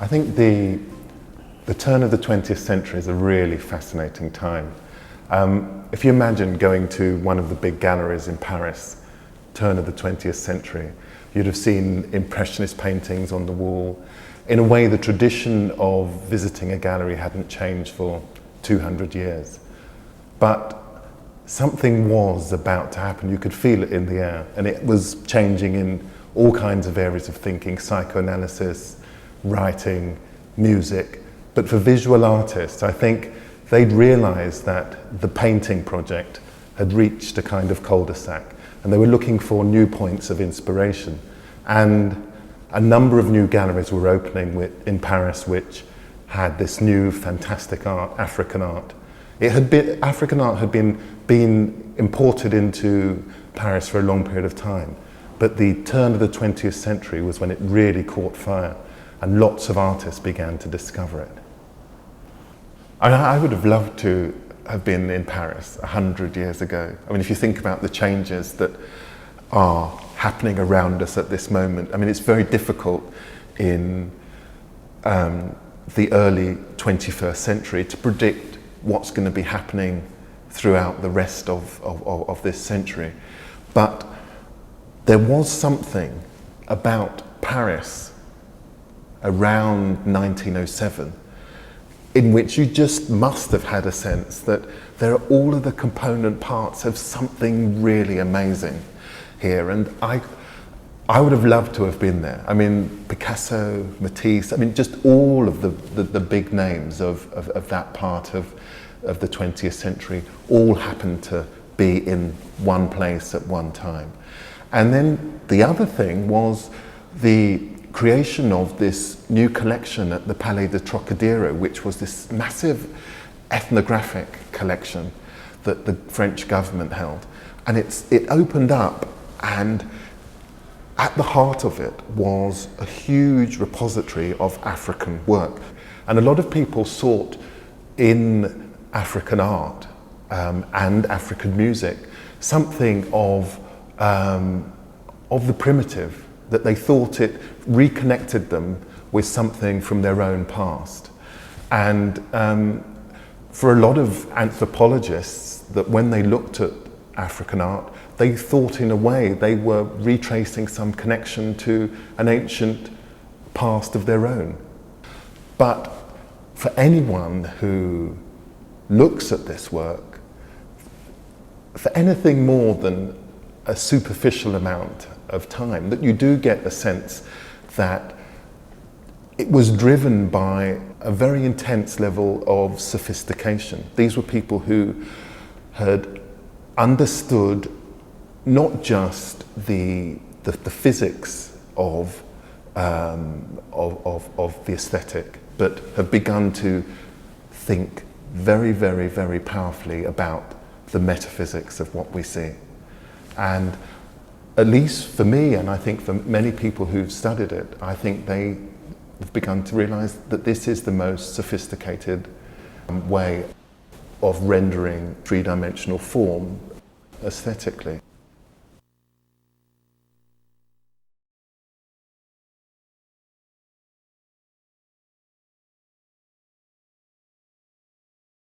I think the turn of the 20th century is a really fascinating time. If you imagine going to one of the big galleries in Paris, turn of the 20th century, you'd have seen impressionist paintings on the wall. In a way, the tradition of visiting a gallery hadn't changed for 200 years. But something was about to happen. You could feel it in the air, and it was changing in all kinds of areas of thinking: psychoanalysis, writing, music. But for visual artists, I think they'd realised that the painting project had reached a kind of cul-de-sac, and they were looking for new points of inspiration. And a number of new galleries were opening in Paris which had this new fantastic art, African art. African art had been imported into Paris for a long period of time, but the turn of the 20th century was when it really caught fire, and lots of artists began to discover it. I would have loved to have been in Paris 100 years ago. I mean, if you think about the changes that are happening around us at this moment, I mean, it's very difficult in the early 21st century to predict what's going to be happening throughout the rest of this century. But there was something about Paris around 1907 in which you just must have had a sense that there are all of the component parts of something really amazing here. And I would have loved to have been there. I mean, Picasso, Matisse, I mean, just all of the big names of that part of the 20th century all happened to be in one place at one time. And then the other thing was the creation of this new collection at the Palais de Trocadero, which was this massive ethnographic collection that the French government held. And it opened up, and at the heart of it was a huge repository of African work. And a lot of people sought in African art and African music something of the primitive, that they thought it reconnected them with something from their own past. And for a lot of anthropologists, that when they looked at African art, they thought in a way they were retracing some connection to an ancient past of their own. But for anyone who looks at this work, for anything more than a superficial amount of time, that you do get a sense that it was driven by a very intense level of sophistication. These were people who had understood not just the physics of the aesthetic, but have begun to think very, very, very powerfully about the metaphysics of what we see. And at least for me, and I think for many people who've studied it, I think they have begun to realize that this is the most sophisticated way of rendering three-dimensional form aesthetically.